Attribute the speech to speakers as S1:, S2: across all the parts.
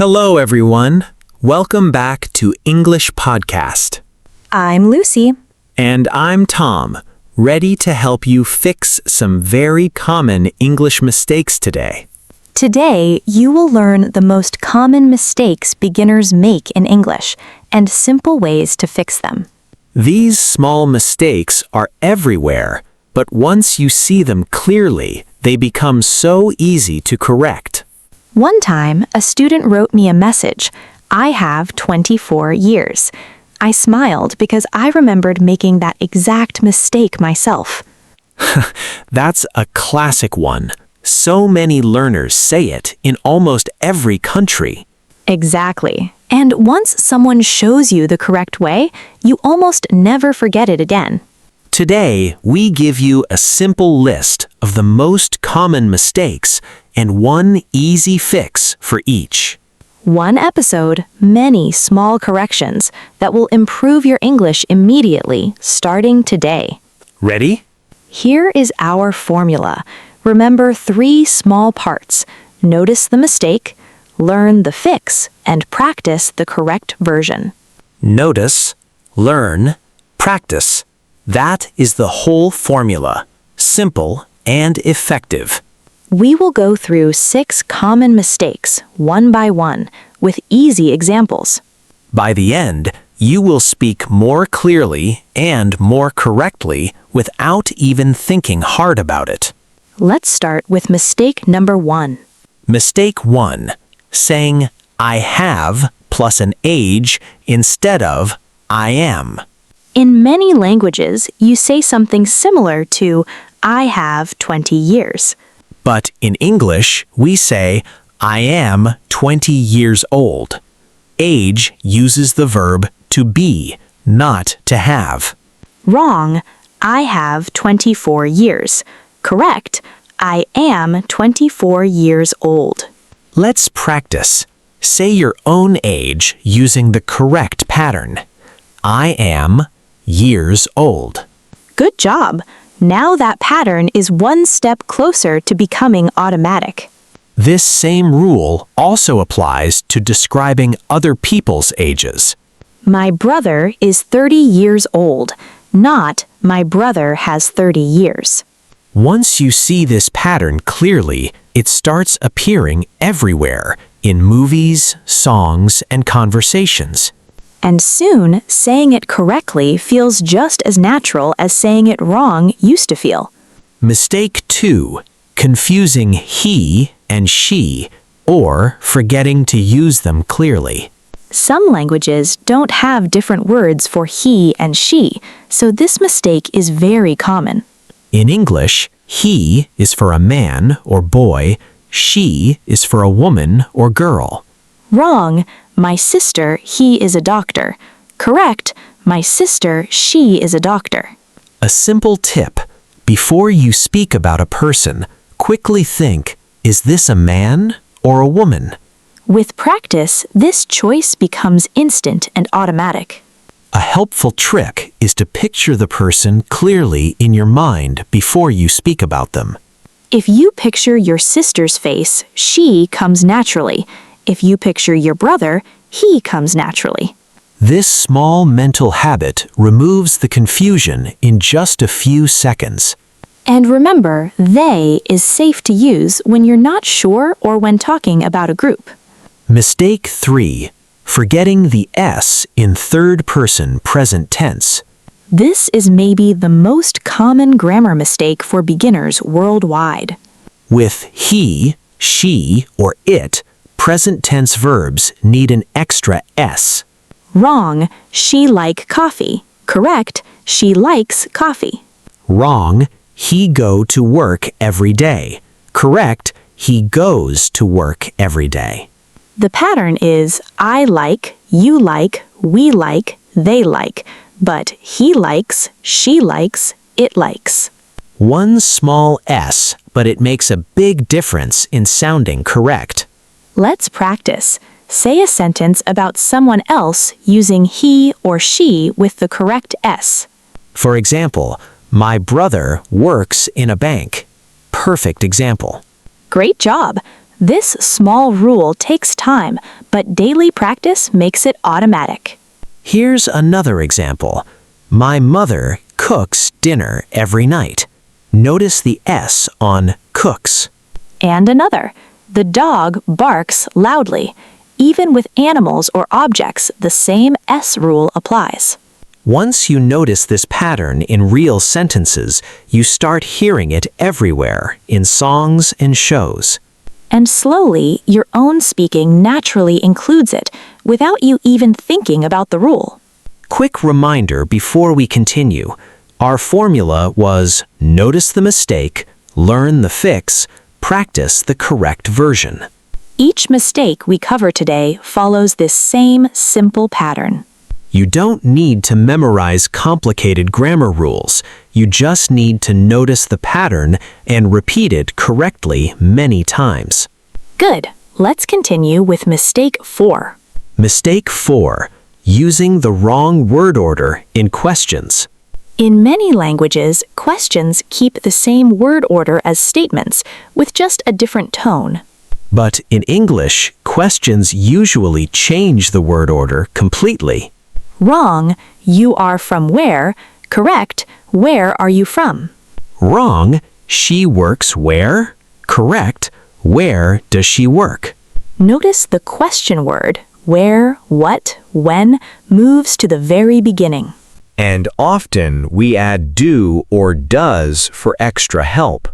S1: Hello, everyone. Welcome back to English Podcast.
S2: I'm Lucy.
S1: And I'm Tom, ready to help you fix some very common English mistakes today.
S2: Today, you will learn the most common mistakes beginners make in English and simple ways to fix them.
S1: These small mistakes are everywhere, but once you see them clearly, they become so easy to correct.
S2: One time, a student wrote me a message, "I have 24 years." I smiled because I remembered making that exact mistake myself.
S1: That's a classic one. So many learners say it in almost every country.
S2: Exactly. And once someone shows you the correct way, you almost never forget it again.
S1: Today, we give you a simple list of the most common mistakes and one easy fix for each.
S2: One episode, many small corrections that will improve your English immediately, starting today.
S1: Ready?
S2: Here is our formula. Remember 3 small parts. Notice the mistake, learn the fix, and practice the correct version.
S1: Notice, learn, practice. That is the whole formula. Simple and effective.
S2: We will go through 6 common mistakes, one by one, with easy examples.
S1: By the end, you will speak more clearly and more correctly without even thinking hard about it.
S2: Let's start with mistake number 1.
S1: Mistake 1. Saying I have plus an age instead of I am.
S2: In many languages, you say something similar to I have 20 years.
S1: But in English, we say I am 20 years old. Age uses the verb to be, not to have.
S2: Wrong. I have 24 years. Correct. I am 24 years old.
S1: Let's practice. Say your own age using the correct pattern. I am years old.
S2: Good job. Now that pattern is one step closer to becoming automatic.
S1: This same rule also applies to describing other people's ages.
S2: My brother is 30 years old, not my brother has 30 years.
S1: Once you see this pattern clearly, it starts appearing everywhere in movies, songs, and conversations.
S2: And soon, saying it correctly feels just as natural as saying it wrong used to feel.
S1: Mistake 2. Confusing he and she, or forgetting to use them clearly.
S2: Some languages don't have different words for he and she, so this mistake is very common.
S1: In English, he is for a man or boy, she is for a woman or girl.
S2: Wrong. My sister, he is a doctor. Correct. My sister, she is a doctor.
S1: A simple tip. Before you speak about a person, quickly think, is this a man or a woman?
S2: With practice, this choice becomes instant and automatic.
S1: A helpful trick is to picture the person clearly in your mind before you speak about them.
S2: If you picture your sister's face, she comes naturally. If you picture your brother, he comes naturally.
S1: This small mental habit removes the confusion in just a few seconds.
S2: And remember, they is safe to use when you're not sure or when talking about a group.
S1: Mistake 3. Forgetting the S in third-person present tense.
S2: This is maybe the most common grammar mistake for beginners worldwide.
S1: With he, she, or it, present tense verbs need an extra S.
S2: Wrong. She like coffee. Correct. She likes coffee.
S1: Wrong. He go to work every day. Correct. He goes to work every day.
S2: The pattern is I like, you like, we like, they like, but he likes, she likes, it likes.
S1: One small S, but it makes a big difference in sounding correct.
S2: Let's practice. Say a sentence about someone else using he or she with the correct S.
S1: For example, my brother works in a bank. Perfect example.
S2: Great job. This small rule takes time, but daily practice makes it automatic.
S1: Here's another example. My mother cooks dinner every night. Notice the S on cooks.
S2: And another. The dog barks loudly. Even with animals or objects, the same S rule applies.
S1: Once you notice this pattern in real sentences, you start hearing it everywhere, in songs and shows.
S2: And slowly, your own speaking naturally includes it, without you even thinking about the rule.
S1: Quick reminder before we continue. Our formula was notice the mistake, learn the fix, practice the correct version.
S2: Each mistake we cover today follows this same simple pattern.
S1: You don't need to memorize complicated grammar rules. You just need to notice the pattern and repeat it correctly many times.
S2: Good. Let's continue with mistake 4.
S1: Mistake 4. Using the wrong word order in questions.
S2: In many languages, questions keep the same word order as statements, with just a different tone.
S1: But in English, questions usually change the word order completely.
S2: Wrong, you are from where. Correct, where are you from?
S1: Wrong, she works where? Correct, where does she work?
S2: Notice the question word, where, what, when, moves to the very beginning.
S3: And often we add do or does for extra help.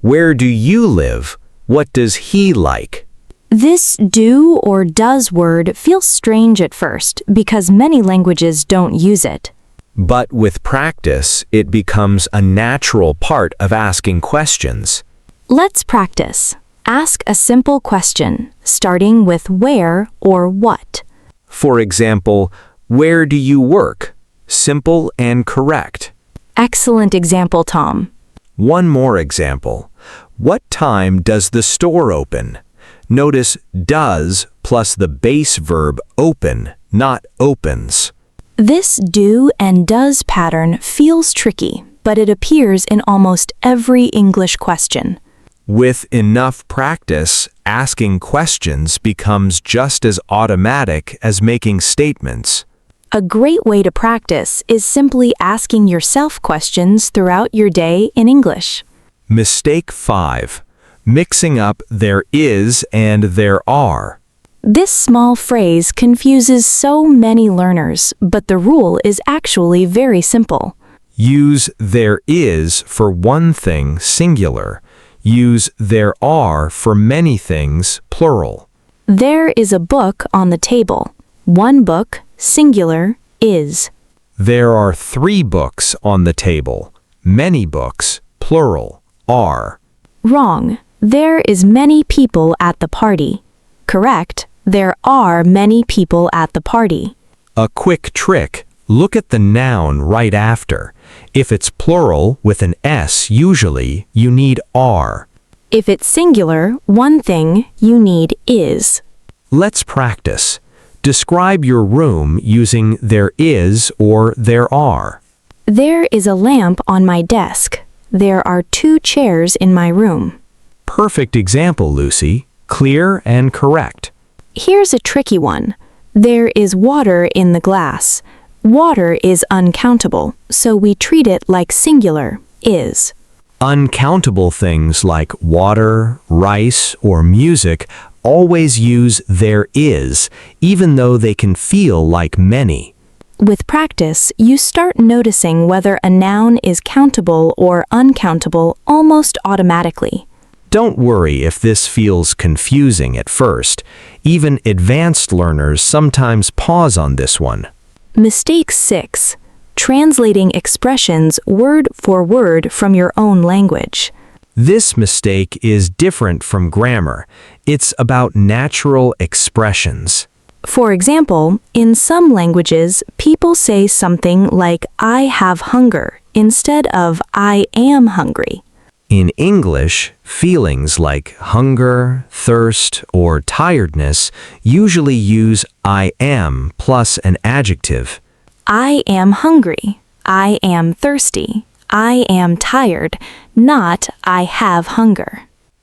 S3: Where do you live? What does he like?
S2: This do or does word feels strange at first because many languages don't use it.
S3: But with practice, it becomes a natural part of asking questions.
S2: Let's practice. Ask a simple question, starting with where or what.
S3: For example, where do you work? Simple and correct.
S2: Excellent example, Tom.
S3: One more example. What time does the store open? Notice does plus the base verb open, not opens.
S2: This do and does pattern feels tricky, but it appears in almost every English question.
S3: With enough practice, asking questions becomes just as automatic as making statements.
S2: A great way to practice is simply asking yourself questions throughout your day in English.
S3: Mistake 5. Mixing up there is and there are.
S2: This small phrase confuses so many learners, but the rule is actually very simple.
S3: Use there is for one thing, singular. Use there are for many things, plural.
S2: There is a book on the table. One book, singular, is.
S3: There are 3 books on the table. Many books, plural, are.
S2: Wrong. There is many people at the party. Correct. There are many people at the party.
S3: A quick trick, look at the noun right after. If it's plural with an S usually, you need are.
S2: If it's singular, one thing, you need is.
S3: Let's practice. Describe your room using there is or there are.
S2: There is a lamp on my desk. There are 2 chairs in my room.
S3: Perfect example, Lucy. Clear and correct.
S2: Here's a tricky one. There is water in the glass. Water is uncountable, so we treat it like singular, is.
S3: Uncountable things like water, rice, or music always use there is, even though they can feel like many.
S2: With practice, you start noticing whether a noun is countable or uncountable almost automatically.
S3: Don't worry if this feels confusing at first. Even advanced learners sometimes pause on this one.
S2: Mistake 6. Translating expressions word for word from your own language.
S3: This mistake is different from grammar. It's about natural expressions.
S2: For example, in some languages, people say something like I have hunger instead of I am hungry.
S3: In English, feelings like hunger, thirst, or tiredness usually use I am plus an adjective.
S2: I am hungry. I am thirsty. I am tired, not I have hunger.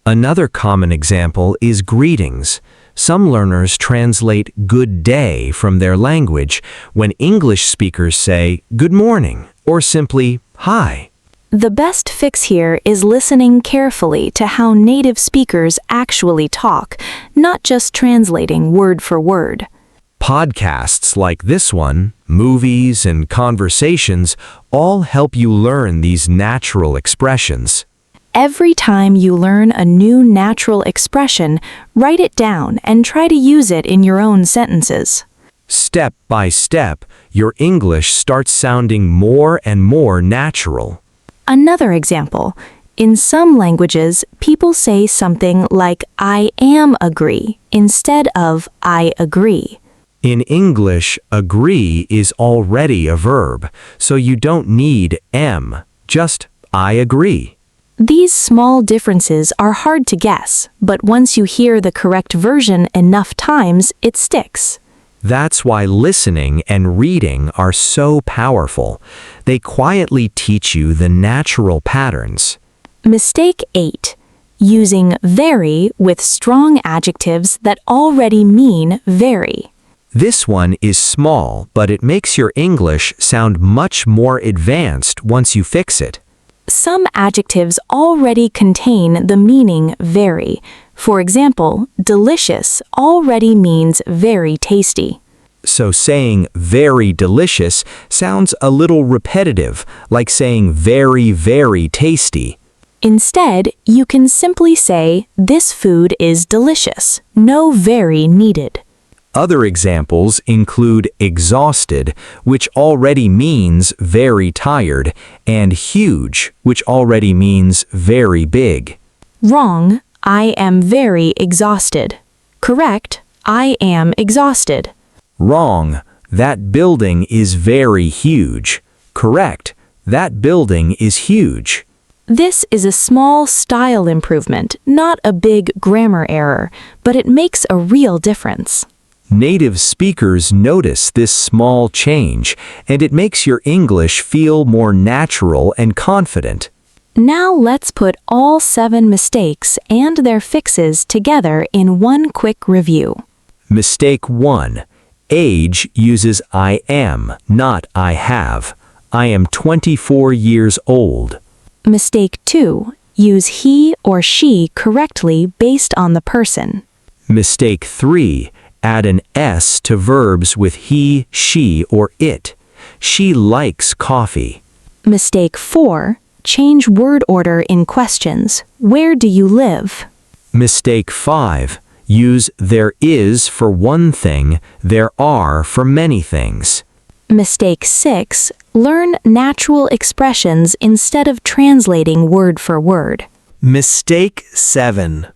S3: Another common example is greetings. Some learners translate good day from their language when English speakers say good morning or simply hi.
S2: The best fix here is listening carefully to how native speakers actually talk, not just translating word for word.
S3: Podcasts like this one, movies, and conversations all help you learn these natural expressions.
S2: Every time you learn a new natural expression, write it down and try to use it in your own sentences.
S3: Step by step, your English starts sounding more and more natural.
S2: Another example. In some languages, people say something like I am agree instead of I agree.
S3: In English, agree is already a verb, so you don't need am, just I agree.
S2: These small differences are hard to guess, but once you hear the correct version enough times, it sticks.
S3: That's why listening and reading are so powerful. They quietly teach you the natural patterns.
S2: Mistake 8. Using very with strong adjectives that already mean very.
S3: This one is small, but it makes your English sound much more advanced once you fix it.
S2: Some adjectives already contain the meaning very. For example, delicious already means very tasty.
S3: So saying very delicious sounds a little repetitive, like saying very, very tasty.
S2: Instead, you can simply say, this food is delicious. No very needed.
S3: Other examples include exhausted, which already means very tired, and huge, which already means very big.
S2: Wrong, I am very exhausted. Correct, I am exhausted.
S3: Wrong, that building is very huge. Correct, that building is huge.
S2: This is a small style improvement, not a big grammar error, but it makes a real difference.
S3: Native speakers notice this small change, and it makes your English feel more natural and confident.
S2: Now let's put all 7 mistakes and their fixes together in one quick review.
S3: Mistake 1. Age uses I am, not I have. I am 24 years old.
S2: Mistake 2. Use he or she correctly based on the person.
S3: Mistake 3. Add an S to verbs with he, she, or it. She likes coffee.
S2: Mistake 4. Change word order in questions. Where do you live?
S3: Mistake 5. Use there is for one thing, there are for many things.
S2: Mistake 6. Learn natural expressions instead of translating word for word.
S1: Mistake 7.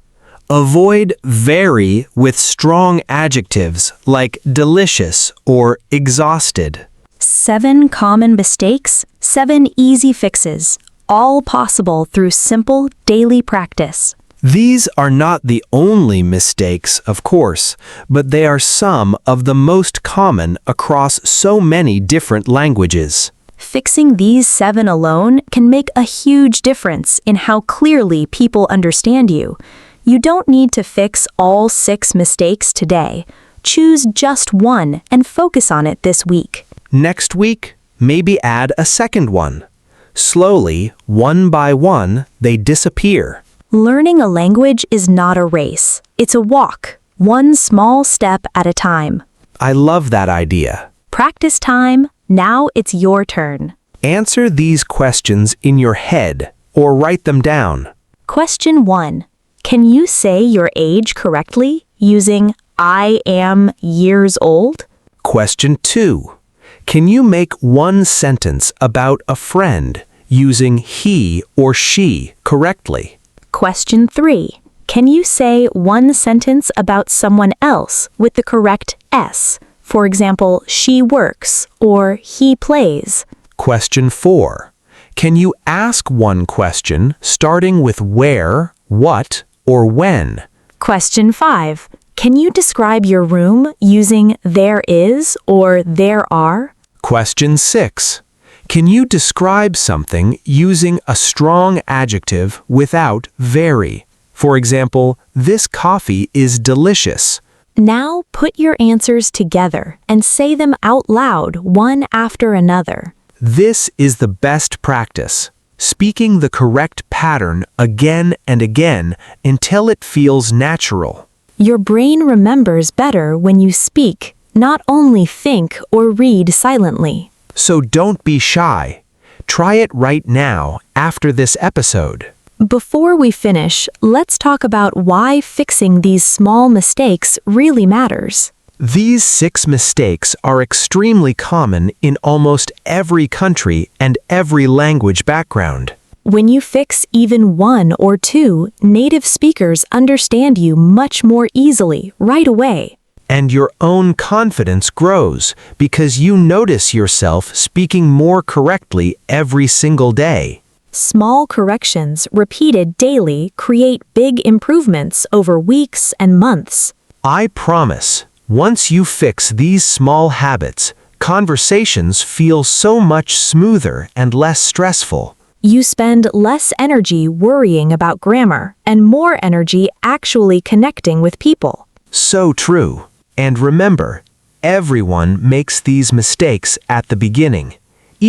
S1: Avoid very with strong adjectives like delicious or exhausted.
S2: 7 common mistakes, 7 easy fixes, all possible through simple daily practice.
S1: These are not the only mistakes, of course, but they are some of the most common across so many different languages.
S2: Fixing these 7 alone can make a huge difference in how clearly people understand you. You don't need to fix all 6 mistakes today. Choose just one and focus on it this week.
S1: Next week, maybe add a second one. Slowly, one by one, they disappear.
S2: Learning a language is not a race. It's a walk, one small step at a time.
S1: I love that idea.
S2: Practice time. Now it's your turn.
S1: Answer these questions in your head or write them down.
S2: Question 1. Can you say your age correctly using I am years old?
S1: Question 2. Can you make one sentence about a friend using he or she correctly?
S2: Question 3. Can you say one sentence about someone else with the correct S? For example, she works or he plays.
S1: Question 4. Can you ask one question starting with where, what, or when?
S2: Question 5. Can you describe your room using there is or there are?
S1: Question 6. Can you describe something using a strong adjective without very? For example, this coffee is delicious.
S2: Now put your answers together and say them out loud, one after another.
S1: This is the best practice. Speaking the correct pattern again and again until it feels natural.
S2: Your brain remembers better when you speak, not only think or read silently.
S1: So don't be shy. Try it right now after this episode.
S2: Before we finish, let's talk about why fixing these small mistakes really matters.
S1: These 6 mistakes are extremely common in almost every country and every language background.
S2: When you fix even 1 or 2, native speakers understand you much more easily right away.
S1: And your own confidence grows because you notice yourself speaking more correctly every single day.
S2: Small corrections repeated daily create big improvements over weeks and months.
S1: I promise, once you fix these small habits, conversations feel so much smoother and less stressful.
S2: You spend less energy worrying about grammar and more energy actually connecting with people.
S1: So true. And remember, everyone makes these mistakes at the beginning.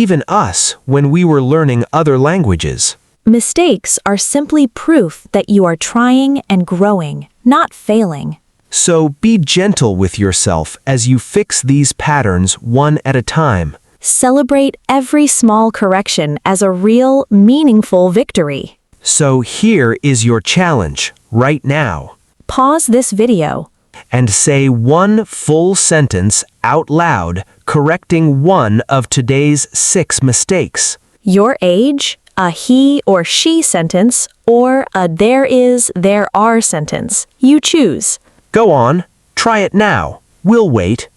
S1: Even us when we were learning other languages.
S2: Mistakes are simply proof that you are trying and growing, not failing.
S1: So be gentle with yourself as you fix these patterns one at a time.
S2: Celebrate every small correction as a real, meaningful victory.
S1: So here is your challenge, right now.
S2: Pause this video.
S1: And say 1 full sentence out loud, correcting one of today's 6 mistakes.
S2: Your age, a he or she sentence, or a there is, there are sentence. You choose.
S1: Go on, try it now. We'll wait.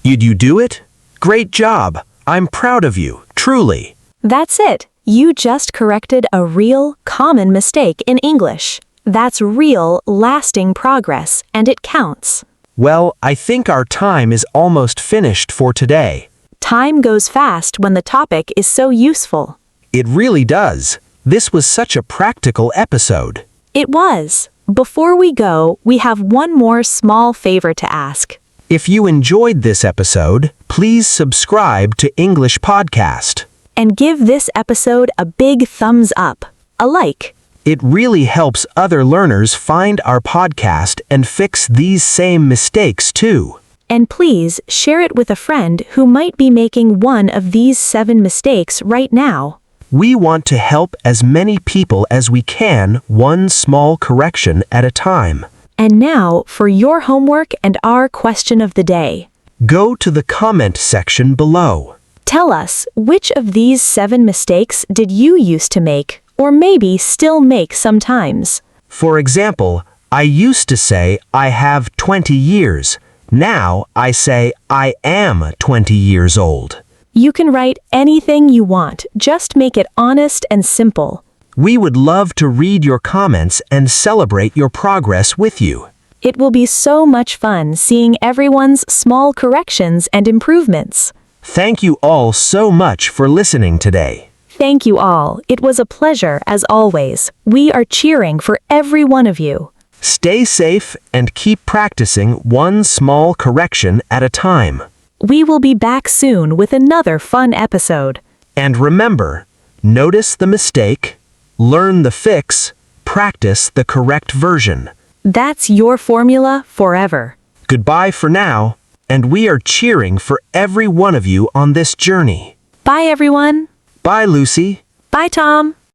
S1: Did you do it? Great job. I'm proud of you, truly.
S2: That's it. You just corrected a real, common mistake in English. That's real, lasting progress, and it counts.
S1: Well, I think our time is almost finished for today.
S2: Time goes fast when the topic is so useful.
S1: It really does. This was such a practical episode.
S2: It was. Before we go, we have one more small favor to ask.
S1: If you enjoyed this episode, please subscribe to English Podcast.
S2: And give this episode a big thumbs up, a like.
S1: It really helps other learners find our podcast and fix these same mistakes too.
S2: And please share it with a friend who might be making one of these 7 mistakes right now.
S1: We want to help as many people as we can, one small correction at a time.
S2: And now for your homework and our question of the day.
S1: Go to the comment section below.
S2: Tell us, which of these 7 mistakes did you used to make, or maybe still make sometimes?
S1: For example, I used to say I have 20 years. Now I say I am 20 years old.
S2: You can write anything you want, just make it honest and simple.
S1: We would love to read your comments and celebrate your progress with you.
S2: It will be so much fun seeing everyone's small corrections and improvements.
S1: Thank you all so much for listening today.
S2: Thank you all. It was a pleasure as always. We are cheering for every one of you.
S1: Stay safe and keep practicing one small correction at a time.
S2: We will be back soon with another fun episode.
S1: And remember, notice the mistake, learn the fix, practice the correct version.
S2: That's your formula forever.
S1: Goodbye for now, and we are cheering for every one of you on this journey.
S2: Bye everyone.
S1: Bye, Lucy.
S2: Bye Tom.